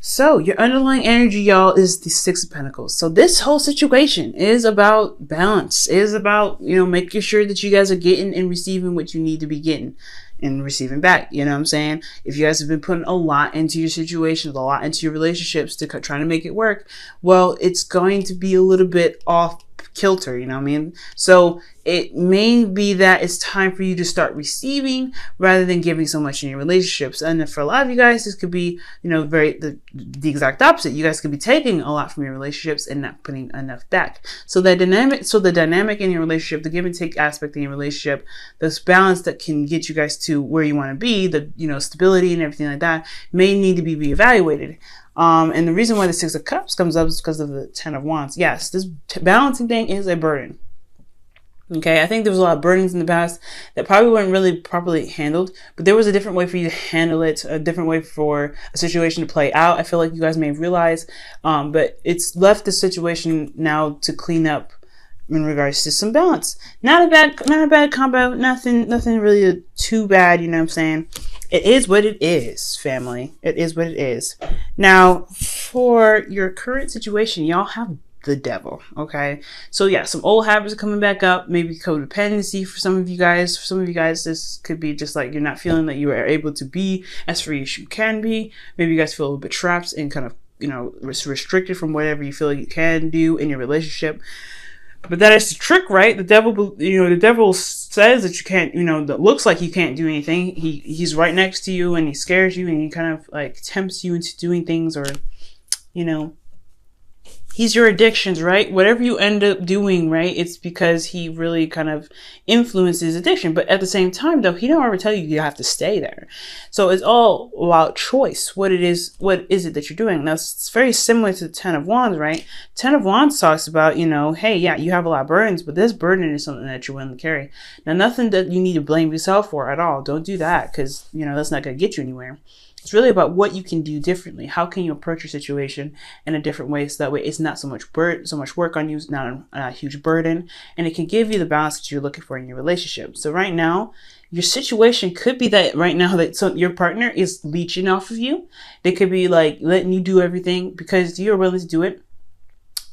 So your underlying energy, y'all, is the Six of Pentacles. So this whole situation is about balance, is about, making sure that you guys are getting and receiving what you need to be getting and receiving back. You know what I'm saying? If you guys have been putting a lot into your situations, a lot into your relationships to trying to make it work, well, it's going to be a little bit off kilter, you know what I mean? So it may be that it's time for you to start receiving rather than giving so much in your relationships. And for a lot of you guys, this could be, the exact opposite. You guys could be taking a lot from your relationships and not putting enough back. So the dynamic in your relationship, the give and take aspect in your relationship, this balance that can get you guys to where you want to be, the, stability and everything like that may need to be reevaluated. And the reason why the Six of Cups comes up is because of the Ten of Wands. Yes, this balancing thing is a burden. Okay, I think there was a lot of burdens in the past that probably weren't really properly handled, but there was a different way for you to handle it, a different way for a situation to play out. I feel like you guys may realize, but it's left the situation now to clean up in regards to some balance. Not a bad combo, nothing really too bad, you know what I'm saying? It is what it is, family. It is what it is. Now, for your current situation, y'all have the Devil, okay? So yeah, some old habits are coming back up, maybe codependency for some of you guys. For some of you guys, this could be just like you're not feeling that you are able to be as free as you can be. Maybe you guys feel a little bit trapped and kind of, restricted from whatever you feel like you can do in your relationship. But that is the trick, right? The devil says that you can't, that looks like you can't do anything. He's right next to you and he scares you and he kind of like tempts you into doing things, or, he's your addictions, right? Whatever you end up doing, right? It's because he really kind of influences addiction. But at the same time, though, he don't ever tell you have to stay there. So it's all about choice. What is it that you're doing? Now, it's very similar to the Ten of Wands, right? Ten of Wands talks about, hey, yeah, you have a lot of burdens, but this burden is something that you're willing to carry. Now, nothing that you need to blame yourself for at all. Don't do that, because, that's not going to get you anywhere. It's really about what you can do differently. How can you approach your situation in a different way, so that way it's not so much work on you, it's not a huge burden, and it can give you the balance that you're looking for in your relationship. So right now, your situation could be that right now that your partner is leeching off of you. They could be like letting you do everything because you're willing to do it,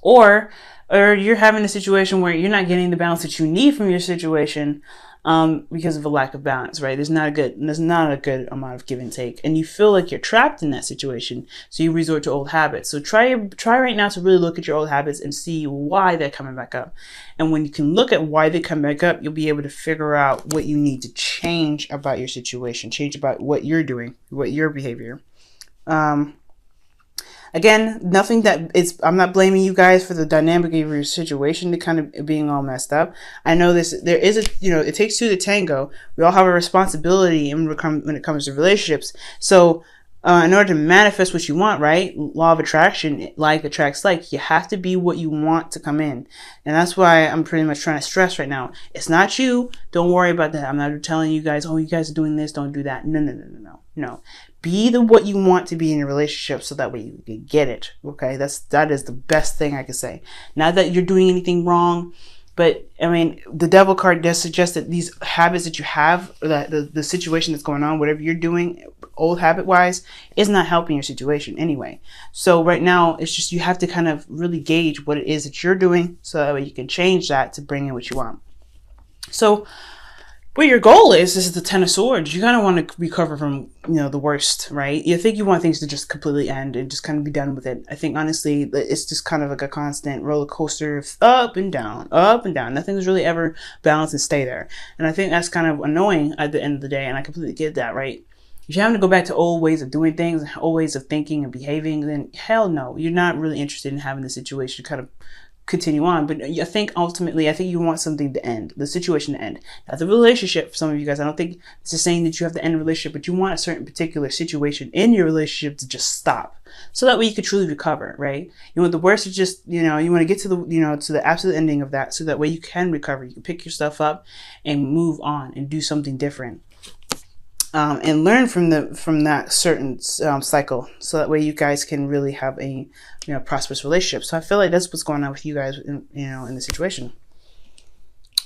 or you're having a situation where you're not getting the balance that you need from your situation. Because of a lack of balance, right? There's not a good amount of give and take, and you feel like you're trapped in that situation, so you resort to old habits. So try right now to really look at your old habits and see why they're coming back up. And when you can look at why they come back up, you'll be able to figure out what you need to change about your situation, change about what you're doing, what your behavior. Again, I'm not blaming you guys for the dynamic of your situation to kind of being all messed up. I know it takes two to tango. We all have a responsibility when it comes to relationships. So, in order to manifest what you want, right? Law of attraction, like attracts like. You have to be what you want to come in. And that's why I'm pretty much trying to stress right now. It's not you. Don't worry about that. I'm not telling you guys, oh, you guys are doing this, don't do that. No. Be what you want to be in your relationship, so that way you can get it. Okay, that is the best thing I can say. Not that you're doing anything wrong, but I mean, the Devil card does suggest that these habits that you have, that the situation that's going on, whatever you're doing, old habit wise, is not helping your situation anyway. So right now, it's just you have to kind of really gauge what it is that you're doing, so that way you can change that to bring in what you want. So, but your goal is the Ten of Swords. You kind of want to recover from, the worst, right? You think you want things to just completely end and just kind of be done with it. I think, honestly, it's just kind of like a constant roller coaster of up and down, up and down. Nothing's really ever balanced and stay there. And I think that's kind of annoying at the end of the day, and I completely get that, right? If you're having to go back to old ways of doing things, old ways of thinking and behaving, then hell no. You're not really interested in having the situation kind of continue on. But I think ultimately, you want something to end, the situation to end. Not the relationship. For some of you guys, I don't think this is saying that you have to end a relationship, but you want a certain particular situation in your relationship to just stop, so that way you could truly recover, right? You want the worst to just, you want to get to the, to the absolute ending of that, so that way you can recover. You can pick your stuff up and move on and do something different. And learn from that certain cycle, so that way you guys can really have a prosperous relationship. So I feel like that's what's going on with you guys in the situation.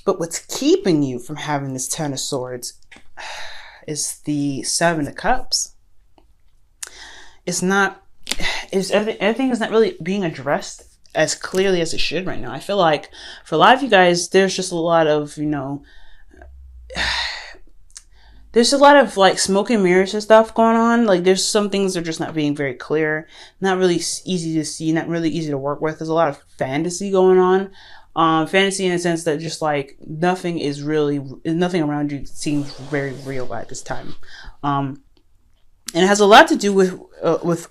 But what's keeping you from having this Ten of Swords is the Seven of Cups. It's not everything is not really being addressed as clearly as it should right now. I feel like for a lot of you guys, there's just a lot of, there's a lot of like smoke and mirrors and stuff going on. Like there's some things that are just not being very clear, not really easy to see, not really easy to work with. There's a lot of fantasy going on. Fantasy in a sense that just like nothing around you seems very real at this time. And it has a lot to do with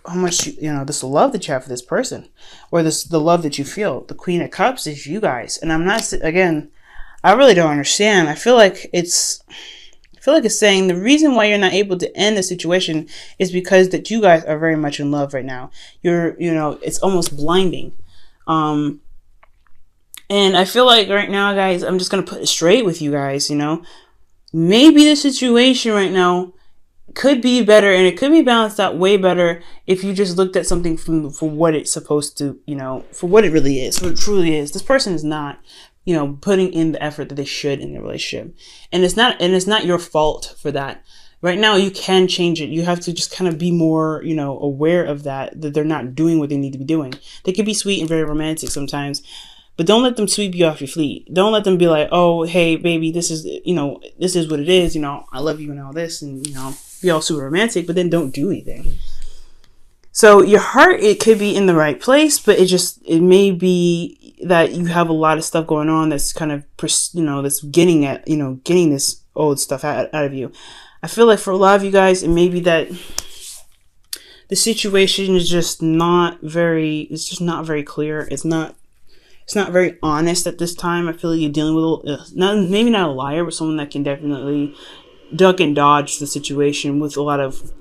how much this love that you have for this person, or the love that you feel. The Queen of Cups is you guys, and I'm not, again, I really don't understand. I feel like it's saying the reason why you're not able to end the situation is because that you guys are very much in love right now. It's almost blinding. And I feel like right now, guys, I'm just gonna put it straight with you guys. Maybe the situation right now could be better, and it could be balanced out way better if you just looked at something for what it's supposed to, for what it really is, what it truly is. This person is not, putting in the effort that they should in their relationship, and it's not your fault for that. Right now, you can change it. You have to just kind of be more, aware of that they're not doing what they need to be doing. They can be sweet and very romantic sometimes, but don't let them sweep you off your feet. Don't let them be like, oh, hey, baby, this is what it is. I love you and all this, and, be all super romantic, but then don't do anything. So your heart, it could be in the right place, but it may be that you have a lot of stuff going on that's kind of, that's getting this old stuff out of you. I feel like for a lot of you guys, it may be that the situation is just not very clear. It's not very honest at this time. I feel like you're dealing with maybe not a liar, but someone that can definitely duck and dodge the situation with a lot of,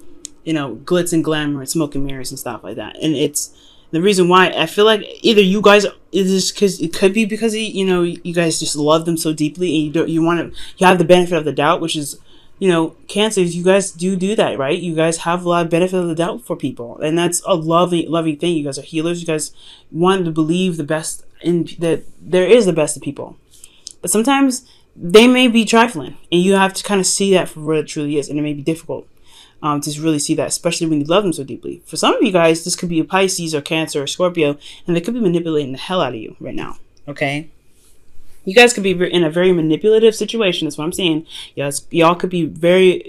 glitz and glamour and smoke and mirrors and stuff like that. And it's the reason why I feel like either you guys, it could be because you guys just love them so deeply, and you have the benefit of the doubt, which is, Cancers, you guys do that, right? You guys have a lot of benefit of the doubt for people, and that's a lovely thing. You guys are healers. You guys want to believe the best that there is the best of people, but sometimes they may be trifling, and you have to kind of see that for what it truly is, and it may be difficult to really see that, especially when you love them so deeply. For some of you guys, this could be a Pisces or Cancer or Scorpio, and they could be manipulating the hell out of you right now, okay? You guys could be in a very manipulative situation. That's what I'm saying. Yes, y'all could be very,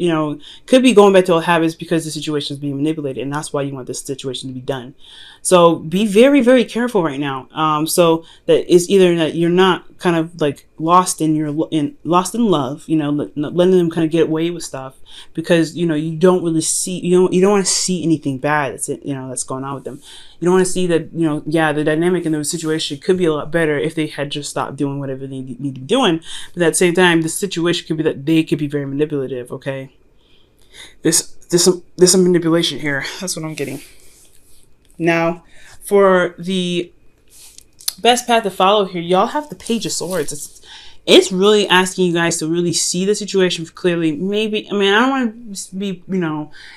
could be going back to old habits because the situation is being manipulated, and that's why you want this situation to be done. So be very, very careful right now. So that is either that you're not kind of like lost in love, letting them kind of get away with stuff because you don't really see, you don't want to see anything bad that's going on with them. You don't want to see that, the dynamic in the situation could be a lot better if they had just stopped doing whatever they need to be doing. But at the same time, the situation could be that they could be very manipulative, okay? There's some manipulation here. That's what I'm getting. Now, for the best path to follow here, y'all have the Page of Swords. It's really asking you guys to really see the situation clearly. Maybe, I don't want to be,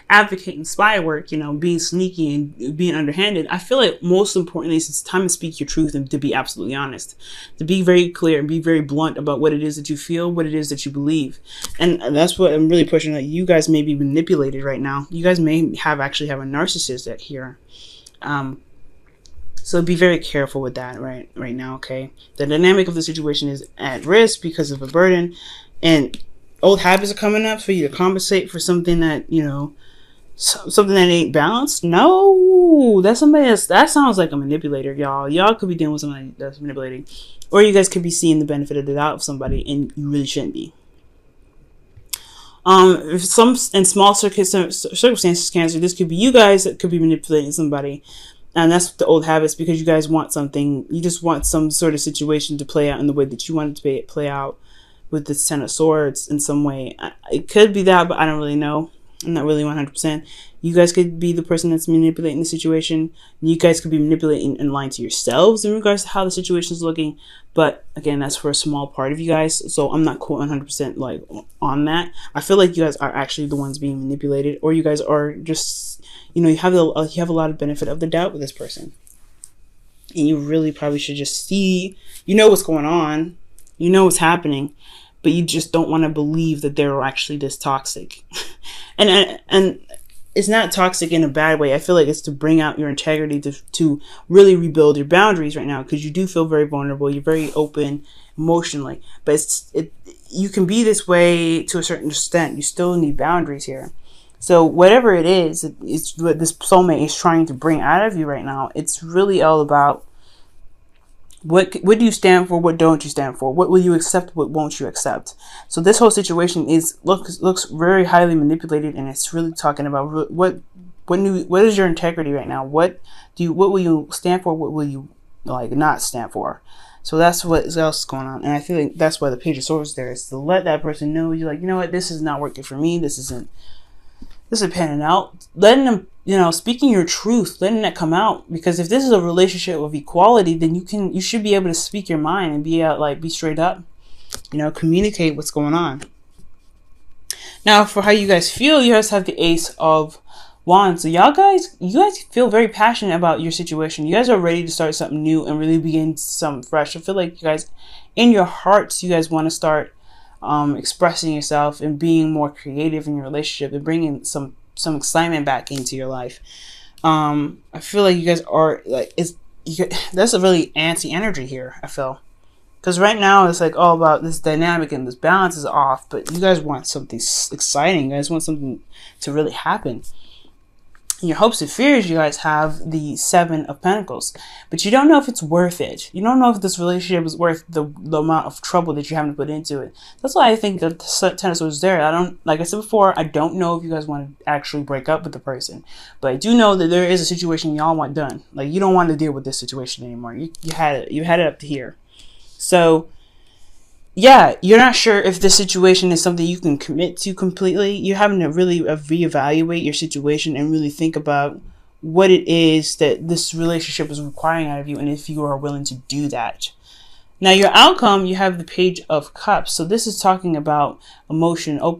advocating spy work, being sneaky and being underhanded. I feel like most importantly, it's time to speak your truth and to be absolutely honest, to be very clear and be very blunt about what it is that you feel, what it is that you believe. And that's what I'm really pushing, that you guys may be manipulated right now. You guys may actually have a narcissist here. So be very careful with that right now, okay? The dynamic of the situation is at risk because of a burden, and old habits are coming up for you to compensate for something that, something that ain't balanced. No, that's somebody that sounds like a manipulator, y'all. Y'all could be dealing with somebody that's manipulating, or you guys could be seeing the benefit of the doubt of somebody, and you really shouldn't be. If some in small circumstances, Cancer, this could be you guys that could be manipulating somebody. And that's the old habits, because you guys want something, you just want some sort of situation to play out in the way that you want it to play out with the Ten of Swords in some way. It could be that, but I don't really know. I'm not really 100%. You guys could be the person that's manipulating the situation. You guys could be manipulating and lying to yourselves in regards to how the situation is looking. But again, that's for a small part of you guys. So I'm not quite 100% like on that. I feel like you guys are actually the ones being manipulated, or you guys are just, you have a lot of benefit of the doubt with this person. And you really probably should just see, what's going on, what's happening, but you just don't want to believe that they're actually this toxic. and it's not toxic in a bad way. I feel like it's to bring out your integrity, to really rebuild your boundaries right now, because you do feel very vulnerable. You're very open emotionally, but you can be this way to a certain extent. You still need boundaries here. So whatever it is, it's what this soulmate is trying to bring out of you right now. It's really all about what do you stand for? What don't you stand for? What will you accept? What won't you accept? So this whole situation looks very highly manipulated, and it's really talking about what is your integrity right now? What will you stand for? What will you not stand for? So that's what else is going on, and I feel like that's why the Page of Swords there is to let that person know you're like, you know what, this is not working for me. This isn't panning out. Letting them, speaking your truth, letting that come out. Because if this is a relationship of equality, then you should be able to speak your mind and be straight up. Communicate what's going on. Now, for how you guys feel, you guys have the Ace of Wands. So you guys feel very passionate about your situation. You guys are ready to start something new and really begin something fresh. I feel like you guys, in your hearts, you guys want to start expressing yourself and being more creative in your relationship and bringing some excitement back into your life. I feel like you guys are that's a really antsy energy here, I feel, because right now it's like all about this dynamic and this balance is off, but you guys want something exciting. You guys want something to really happen. In your hopes and fears, you guys have the Seven of Pentacles, but you don't know if it's worth it. You don't know if this relationship is worth the amount of trouble that you have to put into it. That's why I think that the Ten of Swords is there. Like I said before, I don't know if you guys want to actually break up with the person, but I do know that there is a situation y'all want done. Like, you don't want to deal with this situation anymore. You had it up to here. So yeah, you're not sure if this situation is something you can commit to completely. You're having to really reevaluate your situation and really think about what it is that this relationship is requiring out of you, and if you are willing to do that. Now, your outcome, you have the Page of Cups. So this is talking about emotional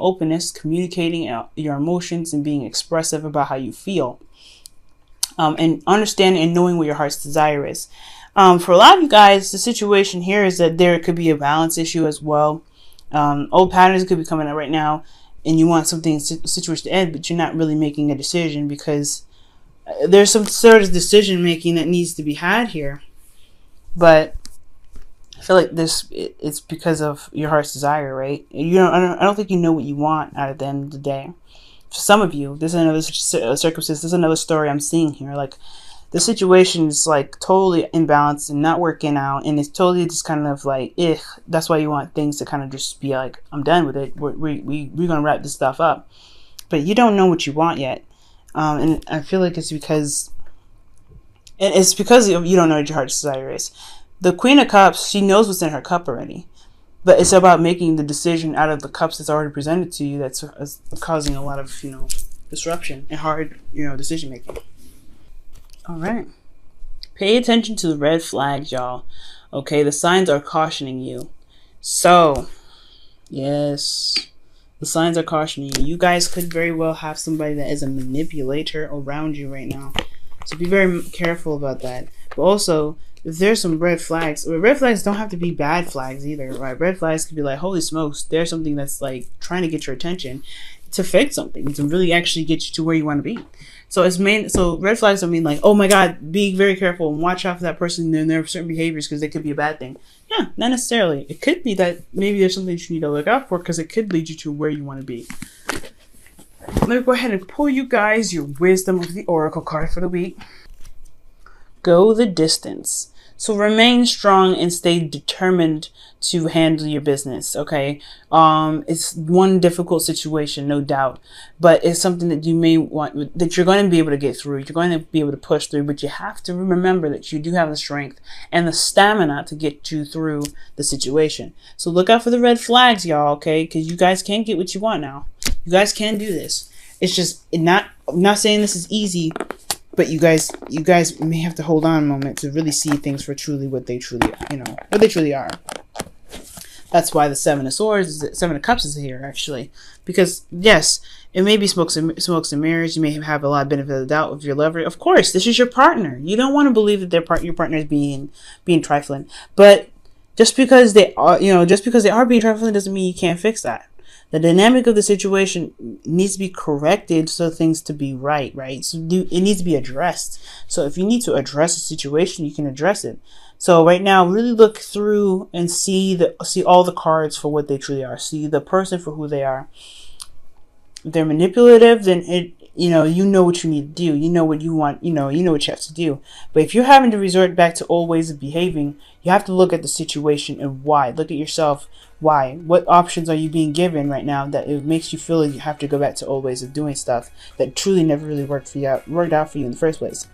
openness, communicating your emotions and being expressive about how you feel, and understanding and knowing what your heart's desire is. For a lot of you guys, the situation here is that there could be a balance issue as well. Old patterns could be coming out right now, and you want something situation to end, but you're not really making a decision because there's some sort of decision making that needs to be had here. But I feel like it's because of your heart's desire, right? I don't think you know what you want out of the end of the day. For some of you, this is another circumstance. This is another story I'm seeing here. Like, the situation is like totally imbalanced and not working out, and it's totally just kind of like, that's why you want things to kind of just be like, I'm done with it. We're gonna wrap this stuff up, but you don't know what you want yet, and I feel like it's because you don't know what your heart's desire is. The Queen of Cups, she knows what's in her cup already, but it's about making the decision out of the cups that's already presented to you that's causing a lot of disruption and hard decision making. All right. Pay attention to the red flags, y'all. Okay, the signs are cautioning you. So, yes, the signs are cautioning you. You guys could very well have somebody that is a manipulator around you right now. So be very careful about that. But also, if there's some red flags don't have to be bad flags either, right? Red flags could be like, holy smokes, there's something that's like trying to get your attention to fix something, to really actually get you to where you want to be. So red flags don't mean like, oh my God, be very careful and watch out for that person and their certain behaviors because they could be a bad thing. Yeah, not necessarily. It could be that maybe there's something you need to look out for because it could lead you to where you want to be. Let me go ahead and pull you guys your Wisdom of the Oracle card for the week. Go the distance. So remain strong and stay determined to handle your business, okay? It's one difficult situation, no doubt, but it's something that you may want, that you're going to be able to get through. You're going to be able to push through, but you have to remember that you do have the strength and the stamina to get you through the situation. So look out for the red flags, y'all, okay? Because you guys can get what you want now. You guys can do this. It's just I'm not saying this is easy, but you guys may have to hold on a moment to really see things for truly what they truly are. That's why the Seven of Cups is here, actually. Because, yes, it may be smokes and mirrors. You may have a lot of benefit of the doubt with your lover. Of course, this is your partner. You don't want to believe that your partner is being trifling. But just because they are being trifling doesn't mean you can't fix that. The dynamic of the situation needs to be corrected so things to be right? So it needs to be addressed. So if you need to address a situation, you can address it. So right now, really look through and see all the cards for what they truly are. See the person for who they are. If they're manipulative, then you know what you need to do. You know what you want. You know what you have to do. But if you're having to resort back to old ways of behaving, you have to look at the situation and why. Look at yourself. Why? What options are you being given right now that it makes you feel like you have to go back to old ways of doing stuff that truly never really worked out for you in the first place?